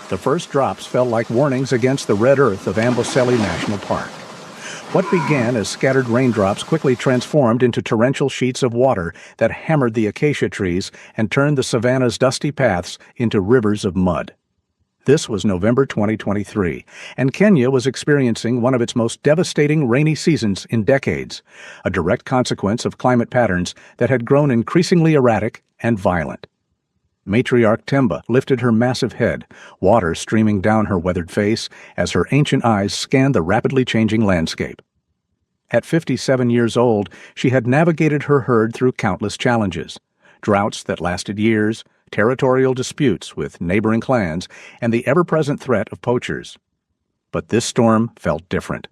The first drops fell like warnings against the red earth of Amboseli National Park. What began as scattered raindrops quickly transformed into torrential sheets of water that hammered the acacia trees and turned the savanna's dusty paths into rivers of mud. This was November 2023, and Kenya was experiencing one of its most devastating rainy seasons in decades, a direct consequence of climate patterns that had grown increasingly erratic and violent. Matriarch Temba lifted her massive head, water streaming down her weathered face as her ancient eyes scanned the rapidly changing landscape. At 57 years old, she had navigated her herd through countless challenges, droughts that lasted years, territorial disputes with neighboring clans, and the ever-present threat of poachers. But this storm felt different.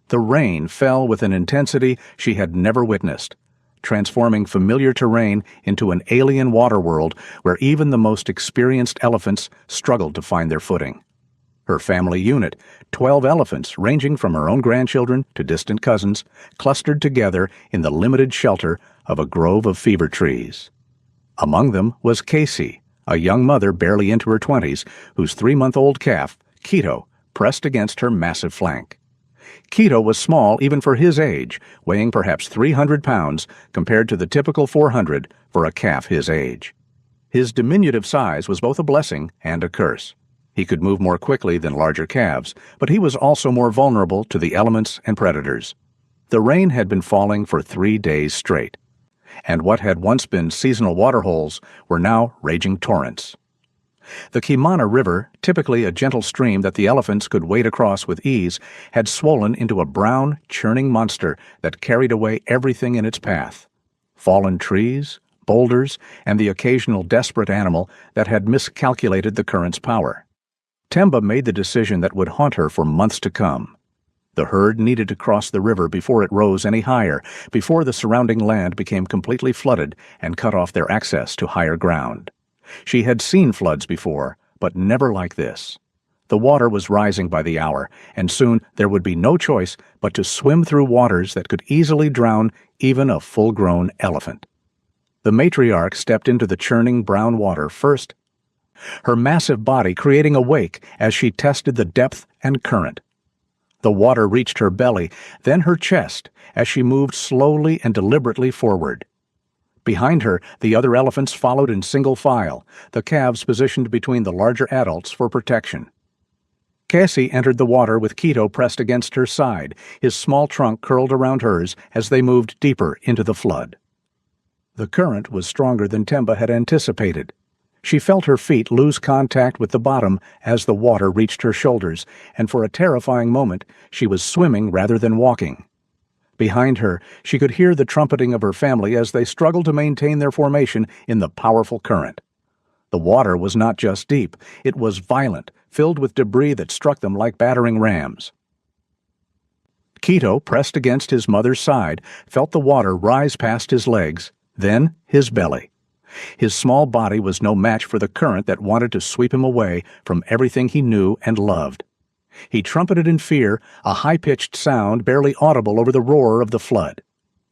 The rain fell with an intensity she had never witnessed, transforming familiar terrain into an alien water world where even the most experienced elephants struggled to find their footing. Her family unit, 12 elephants ranging from her own grandchildren to distant cousins, clustered together in the limited shelter of a grove of fever trees. Among them was Casey, a young mother barely into her 20s, whose 3-month-old calf, Keto, pressed against her massive flank. Keto was small even for his age, weighing perhaps 300 pounds compared to the typical 400 for a calf his age. His diminutive size was both a blessing and a curse. He could move more quickly than larger calves, but he was also more vulnerable to the elements and predators. The rain had been falling for 3 days straight, and what had once been seasonal waterholes were now raging torrents. The Kimana River, typically a gentle stream that the elephants could wade across with ease, had swollen into a brown, churning monster that carried away everything in its path: fallen trees, boulders, and the occasional desperate animal that had miscalculated the current's power. Temba made the decision that would haunt her for months to come. The herd needed to cross the river before it rose any higher, before the surrounding land became completely flooded and cut off their access to higher ground. She had seen floods before, but never like this. The water was rising by the hour, and soon there would be no choice but to swim through waters that could easily drown even a full-grown elephant. The matriarch stepped into the churning brown water first, her massive body creating a wake as she tested the depth and current. The water reached her belly, then her chest, as she moved slowly and deliberately forward. Behind her, the other elephants followed in single file, the calves positioned between the larger adults for protection. Cassie entered the water with Keto pressed against her side, his small trunk curled around hers as they moved deeper into the flood. The current was stronger than Temba had anticipated. She felt her feet lose contact with the bottom as the water reached her shoulders, and for a terrifying moment she was swimming rather than walking. Behind her, she could hear the trumpeting of her family as they struggled to maintain their formation in the powerful current. The water was not just deep, it was violent, filled with debris that struck them like battering rams. Keto, pressed against his mother's side, felt the water rise past his legs, then his belly. His small body was no match for the current that wanted to sweep him away from everything he knew and loved. He trumpeted in fear, a high-pitched sound barely audible over the roar of the flood.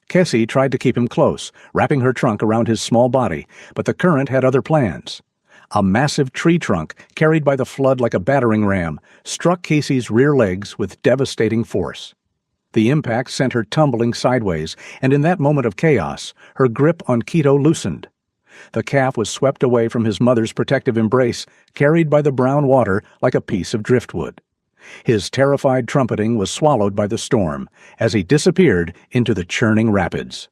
Cassie tried to keep him close, wrapping her trunk around his small body, but the current had other plans. A massive tree trunk, carried by the flood like a battering ram, struck Cassie's rear legs with devastating force. The impact sent her tumbling sideways, and in that moment of chaos, her grip on Keto loosened. The calf was swept away from his mother's protective embrace, carried by the brown water like a piece of driftwood. His terrified trumpeting was swallowed by the storm as he disappeared into the churning rapids.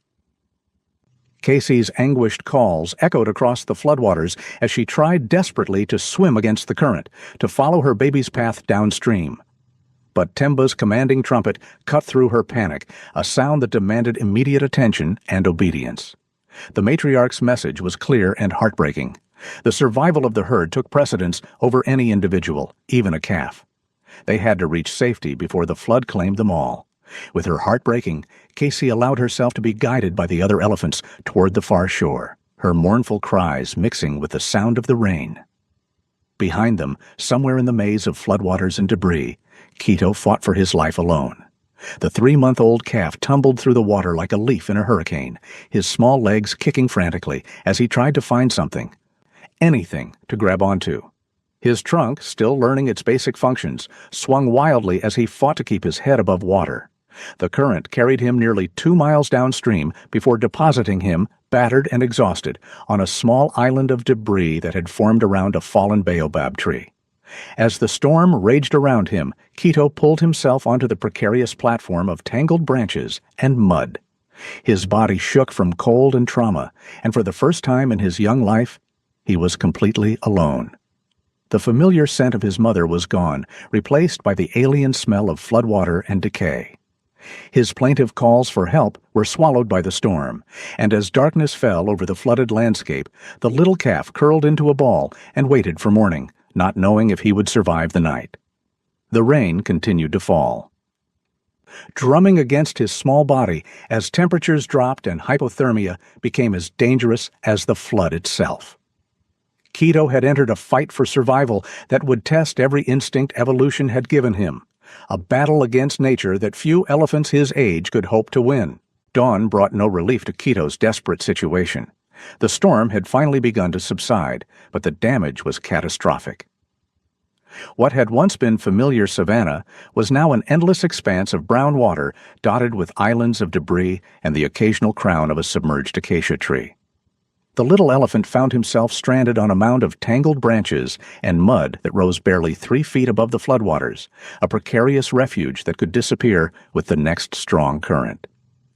Cassie's anguished calls echoed across the floodwaters as she tried desperately to swim against the current, to follow her baby's path downstream. But Temba's commanding trumpet cut through her panic, a sound that demanded immediate attention and obedience. The matriarch's message was clear and heartbreaking. The survival of the herd took precedence over any individual, even a calf. They had to reach safety before the flood claimed them all. With her heart breaking, Cassie allowed herself to be guided by the other elephants toward the far shore, her mournful cries mixing with the sound of the rain. Behind them, somewhere in the maze of floodwaters and debris, Keto fought for his life alone. The 3-month-old calf tumbled through the water like a leaf in a hurricane, his small legs kicking frantically as he tried to find something, anything to grab onto. His trunk, still learning its basic functions, swung wildly as he fought to keep his head above water. The current carried him nearly 2 miles downstream before depositing him, battered and exhausted, on a small island of debris that had formed around a fallen baobab tree. As the storm raged around him, Quito pulled himself onto the precarious platform of tangled branches and mud. His body shook from cold and trauma, and for the first time in his young life, he was completely alone. The familiar scent of his mother was gone, replaced by the alien smell of floodwater and decay. His plaintive calls for help were swallowed by the storm, and as darkness fell over the flooded landscape, the little calf curled into a ball and waited for morning, not knowing if he would survive the night. The rain continued to fall, drumming against his small body as temperatures dropped and hypothermia became as dangerous as the flood itself. Quito had entered a fight for survival that would test every instinct evolution had given him, a battle against nature that few elephants his age could hope to win. Dawn brought no relief to Quito's desperate situation. The storm had finally begun to subside, but the damage was catastrophic. What had once been familiar savanna was now an endless expanse of brown water dotted with islands of debris and the occasional crown of a submerged acacia tree. The little elephant found himself stranded on a mound of tangled branches and mud that rose barely 3 feet above the floodwaters, a precarious refuge that could disappear with the next strong current.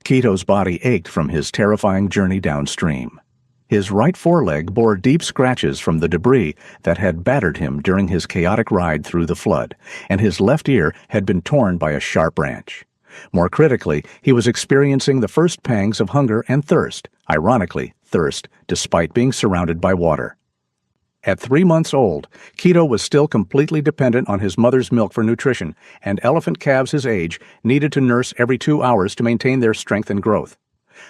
Quito's body ached from his terrifying journey downstream. His right foreleg bore deep scratches from the debris that had battered him during his chaotic ride through the flood, and his left ear had been torn by a sharp branch. More critically, he was experiencing the first pangs of hunger and thirst, ironically, thirst despite being surrounded by water. At 3 months old, Quito was still completely dependent on his mother's milk for nutrition, and elephant calves his age needed to nurse every 2 hours to maintain their strength and growth.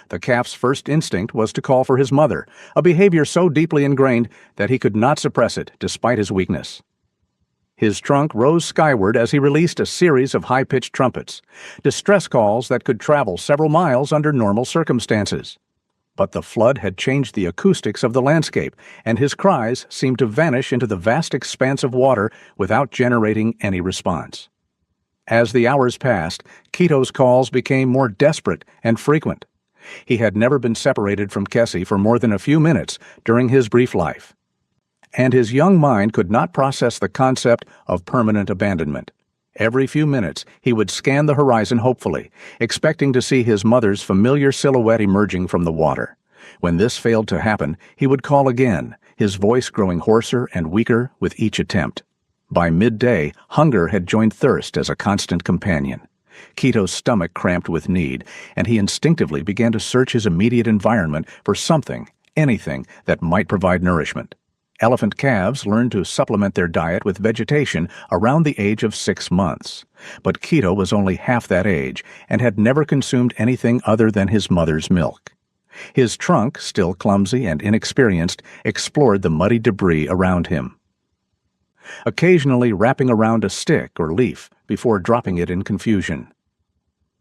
The calf's first instinct was to call for his mother, a behavior so deeply ingrained that he could not suppress it despite his weakness. His trunk rose skyward as he released a series of high-pitched trumpets, distress calls that could travel several miles under normal circumstances. But the flood had changed the acoustics of the landscape, and his cries seemed to vanish into the vast expanse of water without generating any response. As the hours passed, Quito's calls became more desperate and frequent. He had never been separated from Kessie for more than a few minutes during his brief life, and his young mind could not process the concept of permanent abandonment. Every few minutes, he would scan the horizon hopefully, expecting to see his mother's familiar silhouette emerging from the water. When this failed to happen, he would call again, his voice growing hoarser and weaker with each attempt. By midday, hunger had joined thirst as a constant companion. Quito's stomach cramped with need, and he instinctively began to search his immediate environment for something, anything, that might provide nourishment. Elephant calves learned to supplement their diet with vegetation around the age of 6 months. But Quito was only half that age and had never consumed anything other than his mother's milk. His trunk, still clumsy and inexperienced, explored the muddy debris around him, occasionally wrapping around a stick or leaf before dropping it in confusion.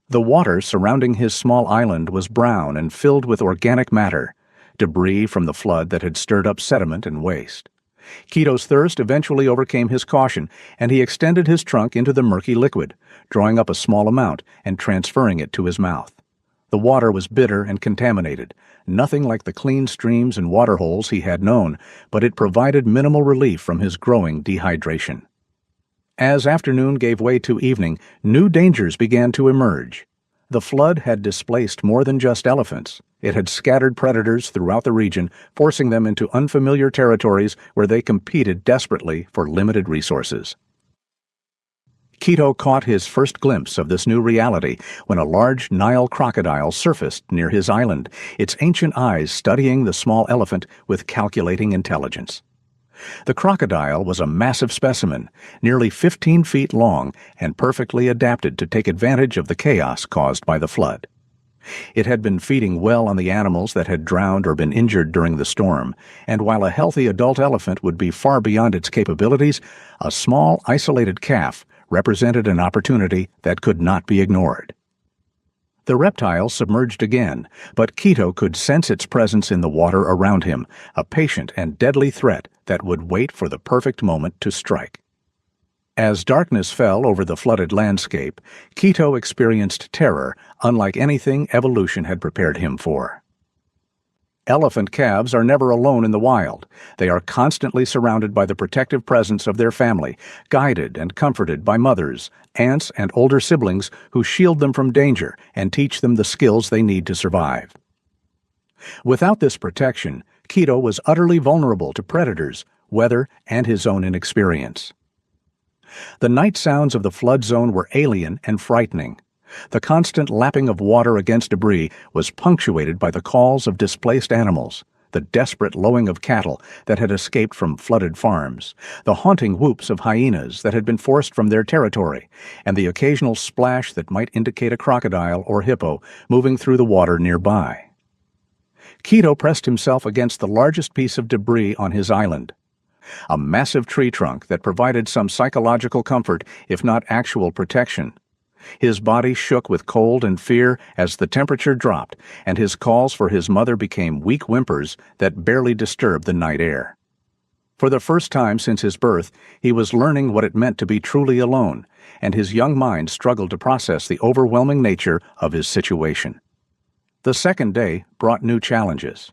The water surrounding his small island was brown and filled with organic matter, debris from the flood that had stirred up sediment and waste. Quito's thirst eventually overcame his caution, and he extended his trunk into the murky liquid, drawing up a small amount and transferring it to his mouth. The water was bitter and contaminated, nothing like the clean streams and waterholes he had known, but it provided minimal relief from his growing dehydration. As afternoon gave way to evening, new dangers began to emerge. The flood had displaced more than just elephants. It had scattered predators throughout the region, forcing them into unfamiliar territories where they competed desperately for limited resources. Quito caught his first glimpse of this new reality when a large Nile crocodile surfaced near his island, its ancient eyes studying the small elephant with calculating intelligence. The crocodile was a massive specimen, nearly 15 feet long and perfectly adapted to take advantage of the chaos caused by the flood. It had been feeding well on the animals that had drowned or been injured during the storm, and while a healthy adult elephant would be far beyond its capabilities, a small, isolated calf represented an opportunity that could not be ignored. The reptile submerged again, but Quito could sense its presence in the water around him, a patient and deadly threat that would wait for the perfect moment to strike. As darkness fell over the flooded landscape, Quito experienced terror unlike anything evolution had prepared him for. Elephant calves are never alone in the wild. They are constantly surrounded by the protective presence of their family, guided and comforted by mothers, aunts, and older siblings who shield them from danger and teach them the skills they need to survive. Without this protection, Quito was utterly vulnerable to predators, weather, and his own inexperience. The night sounds of the flood zone were alien and frightening. The constant lapping of water against debris was punctuated by the calls of displaced animals, the desperate lowing of cattle that had escaped from flooded farms, the haunting whoops of hyenas that had been forced from their territory, and the occasional splash that might indicate a crocodile or hippo moving through the water nearby. Quito pressed himself against the largest piece of debris on his island, a massive tree trunk that provided some psychological comfort, if not actual protection. His body shook with cold and fear as the temperature dropped, and his calls for his mother became weak whimpers that barely disturbed the night air. For the first time since his birth, he was learning what it meant to be truly alone, and his young mind struggled to process the overwhelming nature of his situation. The second day brought new challenges.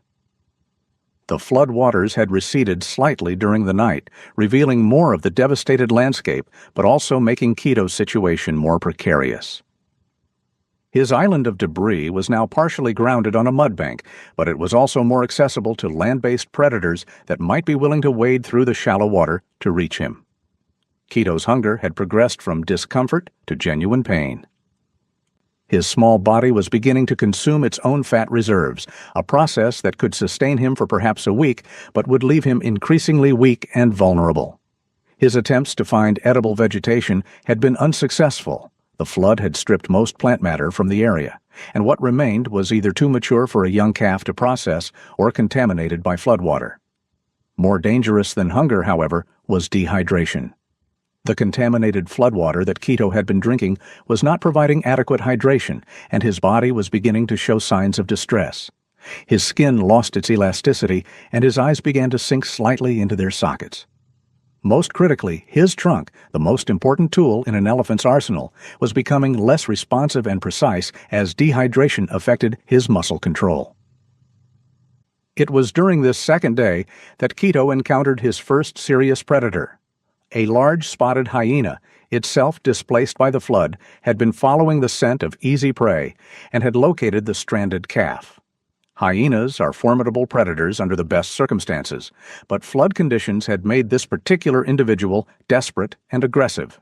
The flood waters had receded slightly during the night, revealing more of the devastated landscape, but also making Quito's situation more precarious. His island of debris was now partially grounded on a mudbank, but it was also more accessible to land-based predators that might be willing to wade through the shallow water to reach him. Quito's hunger had progressed from discomfort to genuine pain. His small body was beginning to consume its own fat reserves, a process that could sustain him for perhaps a week, but would leave him increasingly weak and vulnerable. His attempts to find edible vegetation had been unsuccessful. The flood had stripped most plant matter from the area, and what remained was either too mature for a young calf to process or contaminated by floodwater. More dangerous than hunger, however, was dehydration. The contaminated floodwater that Quito had been drinking was not providing adequate hydration, and his body was beginning to show signs of distress. His skin lost its elasticity, and his eyes began to sink slightly into their sockets. Most critically, his trunk, the most important tool in an elephant's arsenal, was becoming less responsive and precise as dehydration affected his muscle control. It was during this second day that Quito encountered his first serious predator. A large spotted hyena, itself displaced by the flood, had been following the scent of easy prey and had located the stranded calf. Hyenas are formidable predators under the best circumstances, but flood conditions had made this particular individual desperate and aggressive.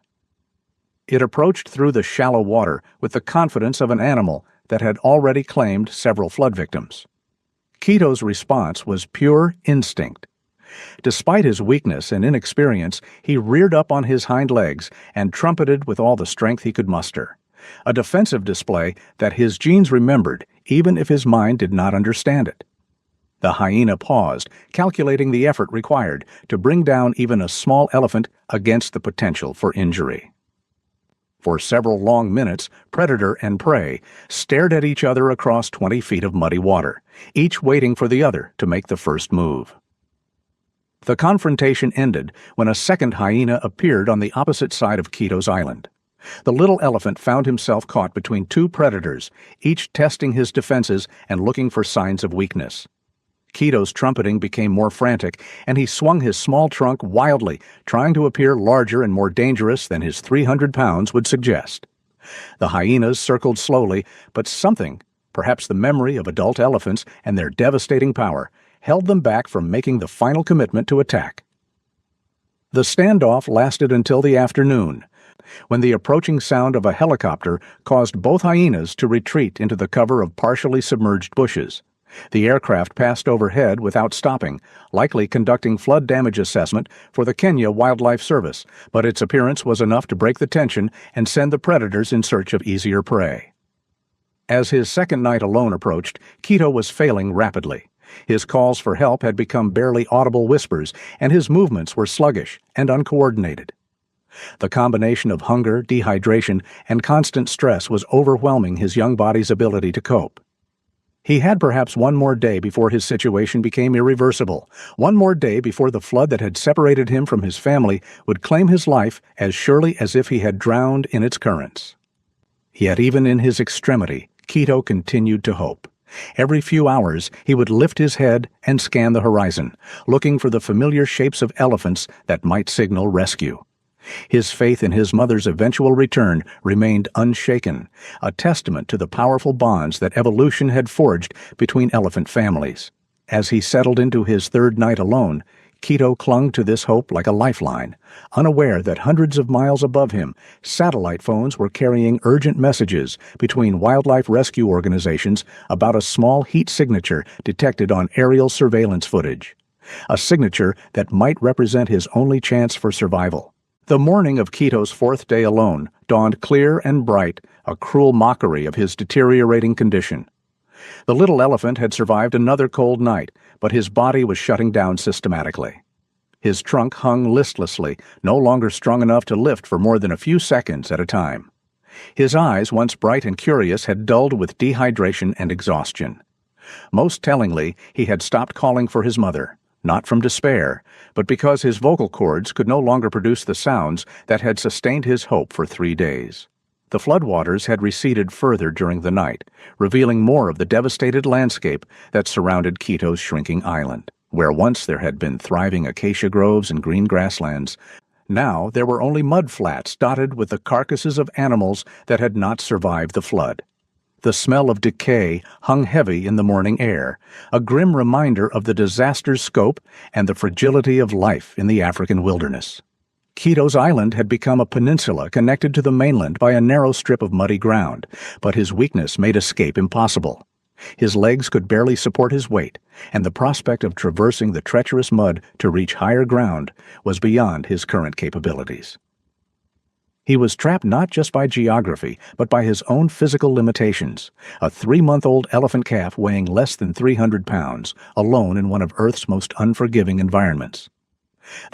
It approached through the shallow water with the confidence of an animal that had already claimed several flood victims. Quito's response was pure instinct. Despite his weakness and inexperience, he reared up on his hind legs and trumpeted with all the strength he could muster, a defensive display that his genes remembered, even if his mind did not understand it. The hyena paused, calculating the effort required to bring down even a small elephant against the potential for injury. For several long minutes, predator and prey stared at each other across 20 feet of muddy water, each waiting for the other to make the first move. The confrontation ended when a second hyena appeared on the opposite side of Quito's island. The little elephant found himself caught between two predators, each testing his defenses and looking for signs of weakness. Quito's trumpeting became more frantic, and he swung his small trunk wildly, trying to appear larger and more dangerous than his 300 pounds would suggest. The hyenas circled slowly, but something, perhaps the memory of adult elephants and their devastating power, held them back from making the final commitment to attack. The standoff lasted until the afternoon, when the approaching sound of a helicopter caused both hyenas to retreat into the cover of partially submerged bushes. The aircraft passed overhead without stopping, likely conducting flood damage assessment for the Kenya Wildlife Service, but its appearance was enough to break the tension and send the predators in search of easier prey. As his second night alone approached, Quito was failing rapidly. His calls for help had become barely audible whispers, and his movements were sluggish and uncoordinated. The combination of hunger, dehydration, and constant stress was overwhelming his young body's ability to cope. He had perhaps one more day before his situation became irreversible, one more day before the flood that had separated him from his family would claim his life as surely as if he had drowned in its currents. Yet even in his extremity, Quito continued to hope. Every few hours, he would lift his head and scan the horizon, looking for the familiar shapes of elephants that might signal rescue. His faith in his mother's eventual return remained unshaken, a testament to the powerful bonds that evolution had forged between elephant families. As he settled into his third night alone, Quito clung to this hope like a lifeline, unaware that hundreds of miles above him, satellite phones were carrying urgent messages between wildlife rescue organizations about a small heat signature detected on aerial surveillance footage, a signature that might represent his only chance for survival. The morning of Quito's fourth day alone dawned clear and bright, a cruel mockery of his deteriorating condition. The little elephant had survived another cold night, but his body was shutting down systematically. His trunk hung listlessly, no longer strong enough to lift for more than a few seconds at a time. His eyes, once bright and curious, had dulled with dehydration and exhaustion. Most tellingly, he had stopped calling for his mother. Not from despair, but because his vocal cords could no longer produce the sounds that had sustained his hope for 3 days. The floodwaters had receded further during the night, revealing more of the devastated landscape that surrounded Quito's shrinking island. Where once there had been thriving acacia groves and green grasslands, now there were only mud flats dotted with the carcasses of animals that had not survived the flood. The smell of decay hung heavy in the morning air, a grim reminder of the disaster's scope and the fragility of life in the African wilderness. Quito's island had become a peninsula connected to the mainland by a narrow strip of muddy ground, but his weakness made escape impossible. His legs could barely support his weight, and the prospect of traversing the treacherous mud to reach higher ground was beyond his current capabilities. He was trapped not just by geography, but by his own physical limitations. A 3-month-old elephant calf weighing less than 300 pounds, alone in one of Earth's most unforgiving environments.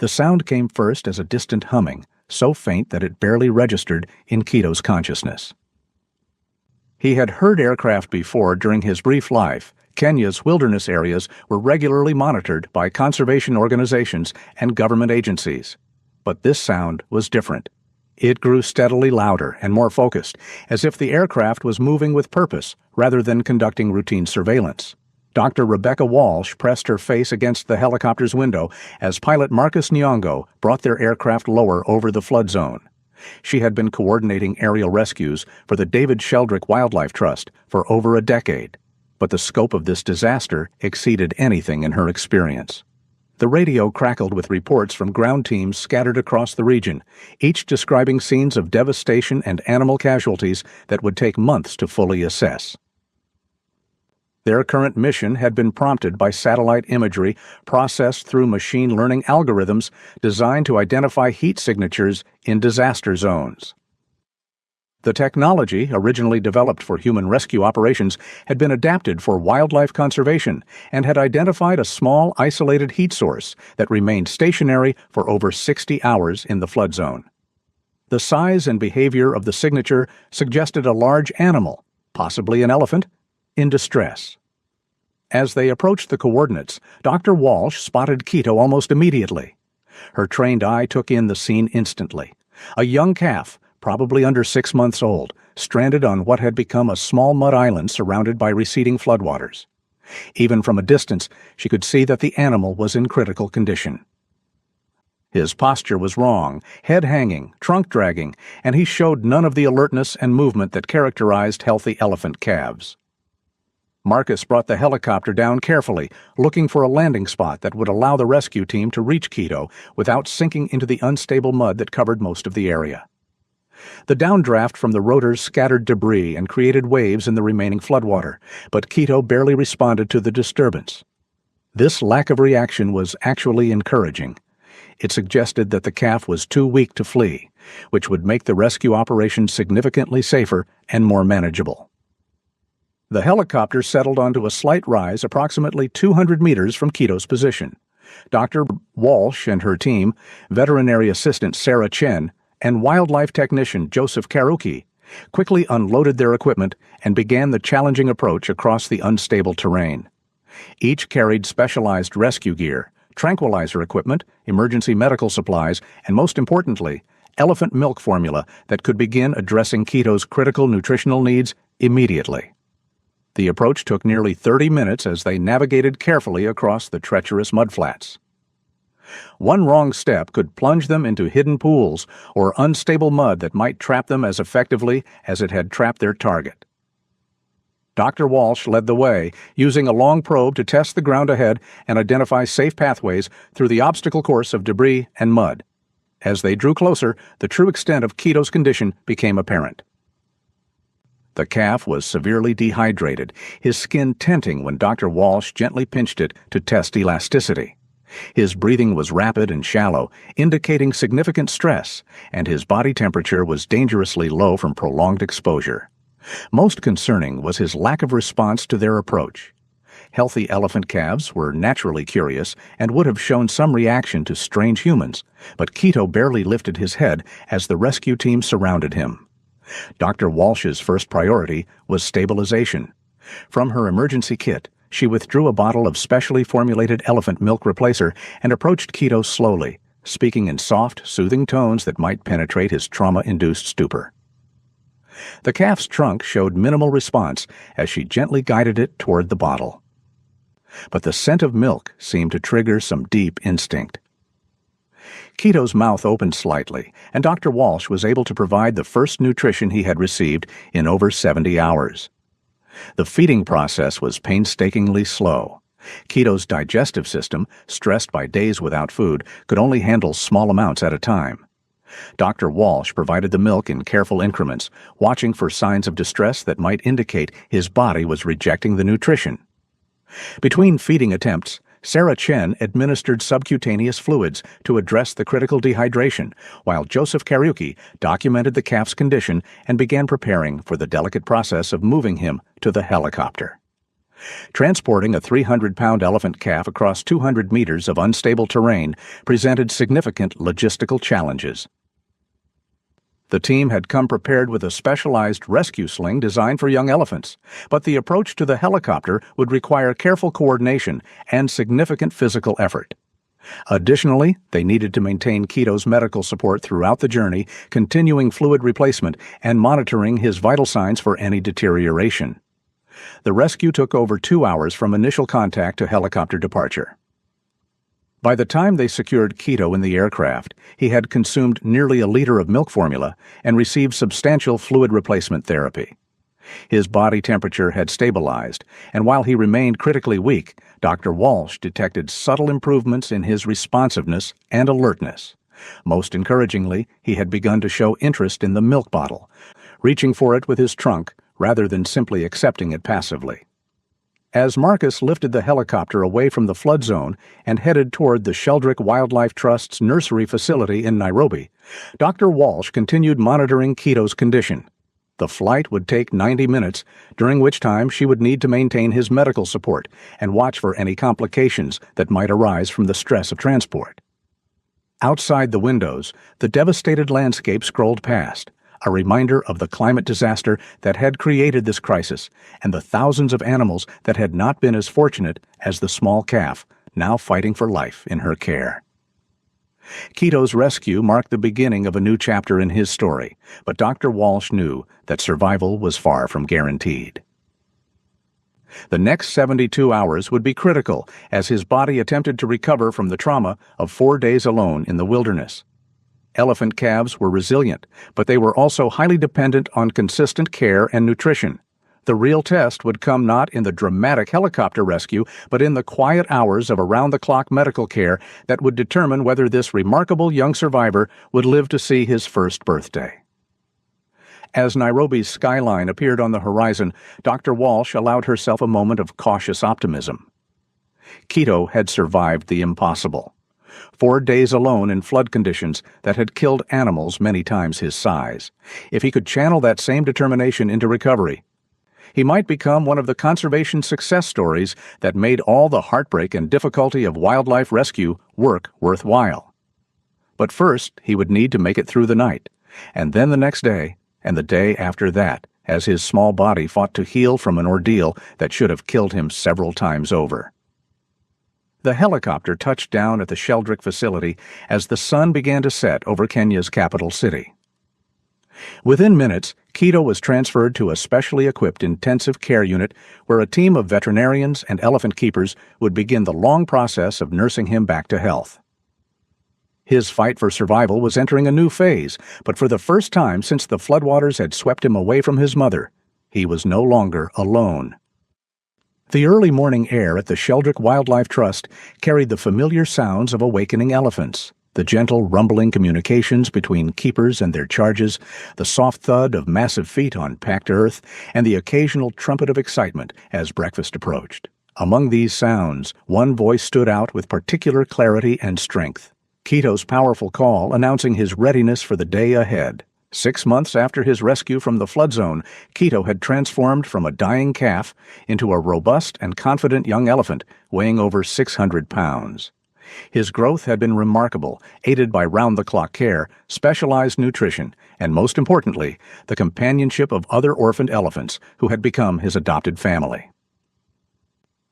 The sound came first as a distant humming, so faint that it barely registered in Quito's consciousness. He had heard aircraft before during his brief life. Kenya's wilderness areas were regularly monitored by conservation organizations and government agencies. But this sound was different. It grew steadily louder and more focused, as if the aircraft was moving with purpose rather than conducting routine surveillance. Dr. Rebecca Walsh pressed her face against the helicopter's window as pilot Marcus Nyong'o brought their aircraft lower over the flood zone. She had been coordinating aerial rescues for the David Sheldrick Wildlife Trust for over a decade, but the scope of this disaster exceeded anything in her experience. The radio crackled with reports from ground teams scattered across the region, each describing scenes of devastation and animal casualties that would take months to fully assess. Their current mission had been prompted by satellite imagery processed through machine learning algorithms designed to identify heat signatures in disaster zones. The technology, originally developed for human rescue operations, had been adapted for wildlife conservation and had identified a small, isolated heat source that remained stationary for over 60 hours in the flood zone. The size and behavior of the signature suggested a large animal, possibly an elephant, in distress. As they approached the coordinates, Dr. Walsh spotted Quito almost immediately. Her trained eye took in the scene instantly. A young calf, probably under 6 months old, stranded on what had become a small mud island surrounded by receding floodwaters. Even from a distance, she could see that the animal was in critical condition. His posture was wrong, head hanging, trunk dragging, and he showed none of the alertness and movement that characterized healthy elephant calves. Marcus brought the helicopter down carefully, looking for a landing spot that would allow the rescue team to reach Quito without sinking into the unstable mud that covered most of the area. The downdraft from the rotors scattered debris and created waves in the remaining floodwater, but Quito barely responded to the disturbance. This lack of reaction was actually encouraging. It suggested that the calf was too weak to flee, which would make the rescue operation significantly safer and more manageable. The helicopter settled onto a slight rise approximately 200 meters from Quito's position. Dr. Walsh and her team, veterinary assistant Sarah Chen, and wildlife technician Joseph Karuki quickly unloaded their equipment and began the challenging approach across the unstable terrain. Each carried specialized rescue gear, tranquilizer equipment, emergency medical supplies, and most importantly, elephant milk formula that could begin addressing Quito's critical nutritional needs immediately. The approach took nearly 30 minutes as they navigated carefully across the treacherous mudflats. One wrong step could plunge them into hidden pools or unstable mud that might trap them as effectively as it had trapped their target. Dr. Walsh led the way, using a long probe to test the ground ahead and identify safe pathways through the obstacle course of debris and mud. As they drew closer, the true extent of Quito's condition became apparent. The calf was severely dehydrated, his skin tenting when Dr. Walsh gently pinched it to test elasticity. His breathing was rapid and shallow, indicating significant stress, and his body temperature was dangerously low from prolonged exposure. Most concerning was his lack of response to their approach. Healthy elephant calves were naturally curious and would have shown some reaction to strange humans, but Quito barely lifted his head as the rescue team surrounded him. Dr. Walsh's first priority was stabilization. From her emergency kit, she withdrew a bottle of specially formulated elephant milk replacer and approached Quito slowly, speaking in soft, soothing tones that might penetrate his trauma-induced stupor. The calf's trunk showed minimal response as she gently guided it toward the bottle. But the scent of milk seemed to trigger some deep instinct. Quito's mouth opened slightly, and Dr. Walsh was able to provide the first nutrition he had received in over 70 hours. The feeding process was painstakingly slow. Quito's digestive system, stressed by days without food, could only handle small amounts at a time. Dr. Walsh provided the milk in careful increments, watching for signs of distress that might indicate his body was rejecting the nutrition. Between feeding attempts, Sarah Chen administered subcutaneous fluids to address the critical dehydration, while Joseph Karuki documented the calf's condition and began preparing for the delicate process of moving him to the helicopter. Transporting a 300-pound elephant calf across 200 meters of unstable terrain presented significant logistical challenges. The team had come prepared with a specialized rescue sling designed for young elephants, but the approach to the helicopter would require careful coordination and significant physical effort. Additionally, they needed to maintain Quito's medical support throughout the journey, continuing fluid replacement and monitoring his vital signs for any deterioration. The rescue took over 2 hours from initial contact to helicopter departure. By the time they secured Quito in the aircraft, he had consumed nearly a liter of milk formula and received substantial fluid replacement therapy. His body temperature had stabilized, and while he remained critically weak, Dr. Walsh detected subtle improvements in his responsiveness and alertness. Most encouragingly, he had begun to show interest in the milk bottle, reaching for it with his trunk rather than simply accepting it passively. As Marcus lifted the helicopter away from the flood zone and headed toward the Sheldrick Wildlife Trust's nursery facility in Nairobi, Dr. Walsh continued monitoring Quito's condition. The flight would take 90 minutes, during which time she would need to maintain his medical support and watch for any complications that might arise from the stress of transport. Outside the windows, the devastated landscape scrolled past, a reminder of the climate disaster that had created this crisis and the thousands of animals that had not been as fortunate as the small calf, now fighting for life in her care. Quito's rescue marked the beginning of a new chapter in his story, but Dr. Walsh knew that survival was far from guaranteed. The next 72 hours would be critical as his body attempted to recover from the trauma of 4 days alone in the wilderness. Elephant calves were resilient, but they were also highly dependent on consistent care and nutrition. The real test would come not in the dramatic helicopter rescue, but in the quiet hours of around-the-clock medical care that would determine whether this remarkable young survivor would live to see his first birthday. As Nairobi's skyline appeared on the horizon, Dr. Walsh allowed herself a moment of cautious optimism. Quito had survived the impossible. 4 days alone in flood conditions that had killed animals many times his size. If he could channel that same determination into recovery, he might become one of the conservation success stories that made all the heartbreak and difficulty of wildlife rescue work worthwhile. But first, he would need to make it through the night, and then the next day, and the day after that, as his small body fought to heal from an ordeal that should have killed him several times over. The helicopter touched down at the Sheldrick facility as the sun began to set over Kenya's capital city. Within minutes, Kito was transferred to a specially equipped intensive care unit where a team of veterinarians and elephant keepers would begin the long process of nursing him back to health. His fight for survival was entering a new phase, but for the first time since the floodwaters had swept him away from his mother, he was no longer alone. The early morning air at the Sheldrick Wildlife Trust carried the familiar sounds of awakening elephants, the gentle rumbling communications between keepers and their charges, the soft thud of massive feet on packed earth, and the occasional trumpet of excitement as breakfast approached. Among these sounds, one voice stood out with particular clarity and strength. Kito's powerful call announcing his readiness for the day ahead. 6 months after his rescue from the flood zone, Kito had transformed from a dying calf into a robust and confident young elephant weighing over 600 pounds. His growth had been remarkable, aided by round-the-clock care, specialized nutrition, and most importantly, the companionship of other orphaned elephants who had become his adopted family.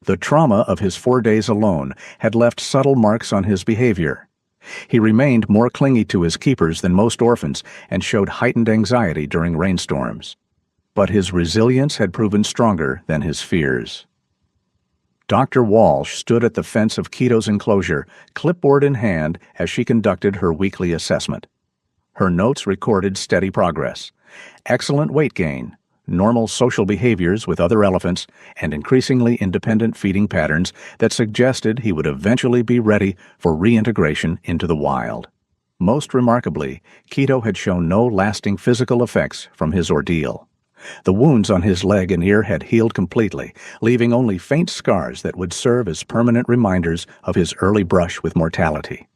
The trauma of his 4 days alone had left subtle marks on his behavior. He remained more clingy to his keepers than most orphans and showed heightened anxiety during rainstorms. But his resilience had proven stronger than his fears. Dr. Walsh stood at the fence of Kito's enclosure, clipboard in hand, as she conducted her weekly assessment. Her notes recorded steady progress, excellent weight gain, normal social behaviors with other elephants, and increasingly independent feeding patterns that suggested he would eventually be ready for reintegration into the wild. Most remarkably, Kito had shown no lasting physical effects from his ordeal. The wounds on his leg and ear had healed completely, leaving only faint scars that would serve as permanent reminders of his early brush with mortality.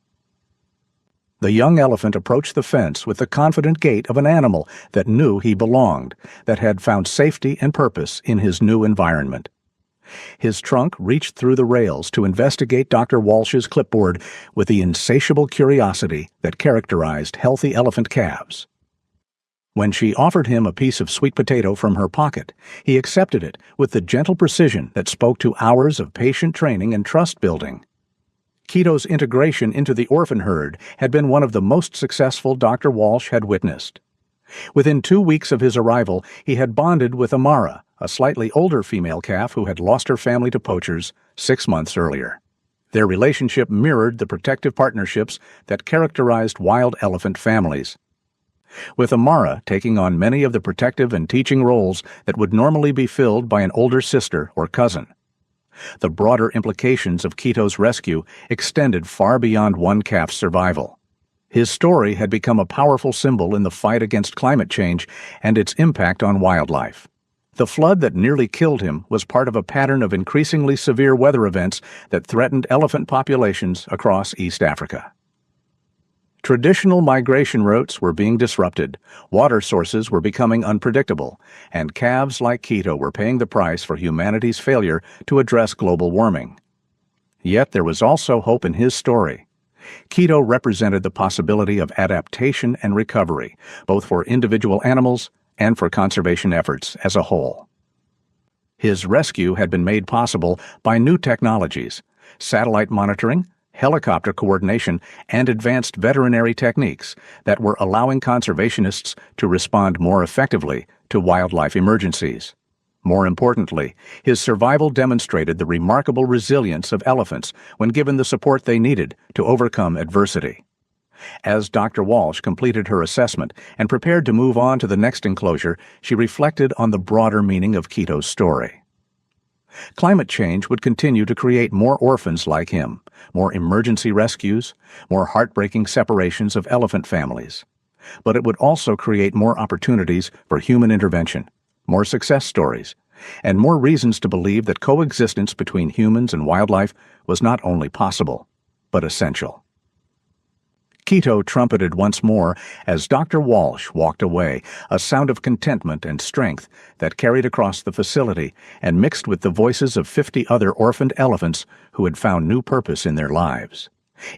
The young elephant approached the fence with the confident gait of an animal that knew he belonged, that had found safety and purpose in his new environment. His trunk reached through the rails to investigate Dr. Walsh's clipboard with the insatiable curiosity that characterized healthy elephant calves. When she offered him a piece of sweet potato from her pocket, he accepted it with the gentle precision that spoke to hours of patient training and trust building. Kito's integration into the orphan herd had been one of the most successful Dr. Walsh had witnessed. Within 2 weeks of his arrival, he had bonded with Amara, a slightly older female calf who had lost her family to poachers 6 months earlier. Their relationship mirrored the protective partnerships that characterized wild elephant families, with Amara taking on many of the protective and teaching roles that would normally be filled by an older sister or cousin. The broader implications of Kito's rescue extended far beyond one calf's survival. His story had become a powerful symbol in the fight against climate change and its impact on wildlife. The flood that nearly killed him was part of a pattern of increasingly severe weather events that threatened elephant populations across East Africa. Traditional migration routes were being disrupted, water sources were becoming unpredictable, and calves like Kito were paying the price for humanity's failure to address global warming. Yet there was also hope in his story. Kito represented the possibility of adaptation and recovery, both for individual animals and for conservation efforts as a whole. His rescue had been made possible by new technologies, satellite monitoring, helicopter coordination, and advanced veterinary techniques that were allowing conservationists to respond more effectively to wildlife emergencies. More importantly, his survival demonstrated the remarkable resilience of elephants when given the support they needed to overcome adversity. As Dr. Walsh completed her assessment and prepared to move on to the next enclosure, she reflected on the broader meaning of Kito's story. Climate change would continue to create more orphans like him, more emergency rescues, more heartbreaking separations of elephant families. But it would also create more opportunities for human intervention, more success stories, and more reasons to believe that coexistence between humans and wildlife was not only possible, but essential. Kito trumpeted once more as Dr. Walsh walked away, a sound of contentment and strength that carried across the facility and mixed with the voices of 50 other orphaned elephants who had found new purpose in their lives.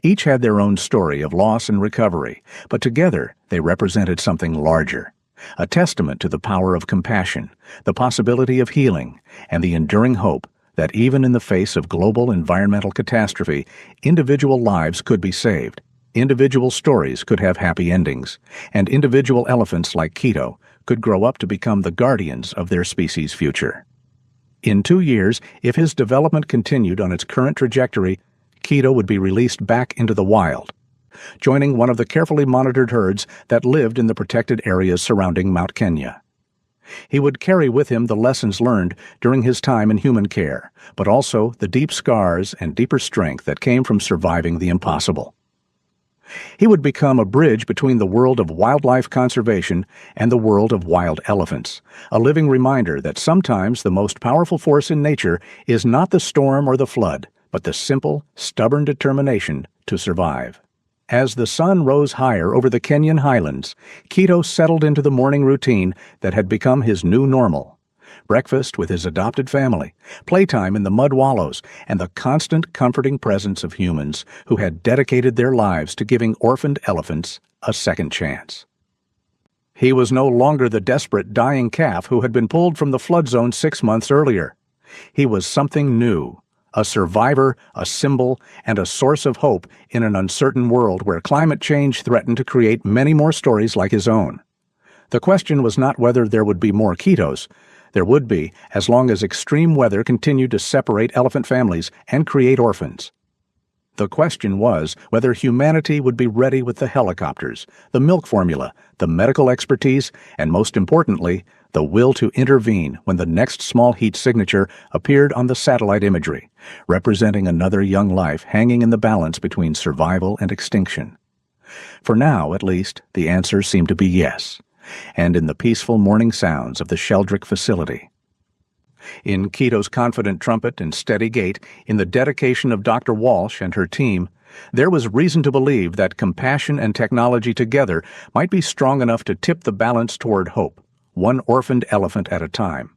Each had their own story of loss and recovery, but together they represented something larger, a testament to the power of compassion, the possibility of healing, and the enduring hope that even in the face of global environmental catastrophe, individual lives could be saved, individual stories could have happy endings, and individual elephants like Quito could grow up to become the guardians of their species' future. In 2 years, if his development continued on its current trajectory, Quito would be released back into the wild, joining one of the carefully monitored herds that lived in the protected areas surrounding Mount Kenya. He would carry with him the lessons learned during his time in human care, but also the deep scars and deeper strength that came from surviving the impossible. He would become a bridge between the world of wildlife conservation and the world of wild elephants, a living reminder that sometimes the most powerful force in nature is not the storm or the flood, but the simple, stubborn determination to survive. As the sun rose higher over the Kenyan highlands, Quito settled into the morning routine that had become his new normal. Breakfast with his adopted family, playtime in the mud wallows, and the constant comforting presence of humans who had dedicated their lives to giving orphaned elephants a second chance. He was no longer the desperate dying calf who had been pulled from the flood zone 6 months earlier. He was something new. A survivor, a symbol, and a source of hope in an uncertain world where climate change threatened to create many more stories like his own. The question was not whether there would be more Quitos. There would be, as long as extreme weather continued to separate elephant families and create orphans. The question was whether humanity would be ready with the helicopters, the milk formula, the medical expertise, and most importantly, the will to intervene when the next small heat signature appeared on the satellite imagery, representing another young life hanging in the balance between survival and extinction. For now, at least, the answer seemed to be yes, and in the peaceful morning sounds of the Sheldrick facility. In Quito's confident trumpet and steady gait, in the dedication of Dr. Walsh and her team, there was reason to believe that compassion and technology together might be strong enough to tip the balance toward hope, one orphaned elephant at a time.